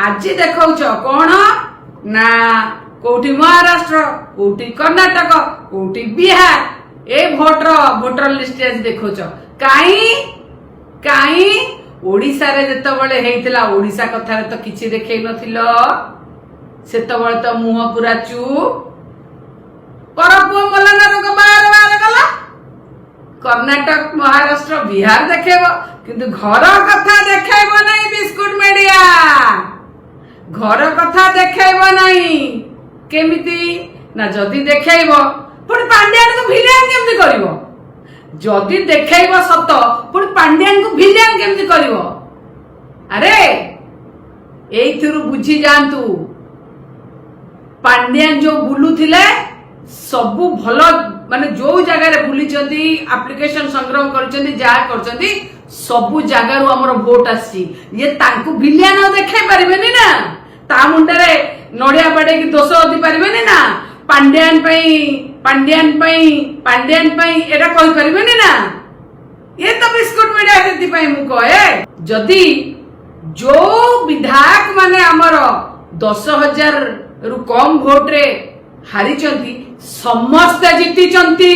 आज देखौछ कौन ना कोठी महाराष्ट्र कोठी कर्णाटक कोठी बिहार ए भोटर लिस्ट आज देखौछ काई काई ओडिसा रे जतबळे हेइतला ओडिसा कथा तो किछि देखै नथिलो सेतबळे तो मुह पूरा चुप परपु मलना रोग बार बार गला कर्णाटक महाराष्ट्र बिहार देखेबो किंतु घर कथा देखेबो नहीं बिस्कुट मीडिया घर कथा देखेबो नहीं केमिति ना जदी देखेबो पुणी पांड्यान को विलेन केमिति करिवो जदी देखेबो सत पुणी पांड्यान को विलेन केमिति करिवो अरे एइथिरु बुझी जानतु पांड्यान जो बुलुथिले सबु भलो माने जो जगह रे बुली चंदी एप्लीकेशन संग्रह करचंदी जा करचंदी सबु जगह रो हमर वोट आसी ये तांकु विलियन देखाई परिबेनी ना ता मुंडे रे नडिया बडे की दोष ओदी परिबेनी ना पांड्यान पई एटा कहि परिबेनी ना ये तो बिस्कुट मीडिया देती पई मु कहे जदी जो विधायक माने हमर 10,000 रु कम वोट रे हारी चंती समस्त जीती चंती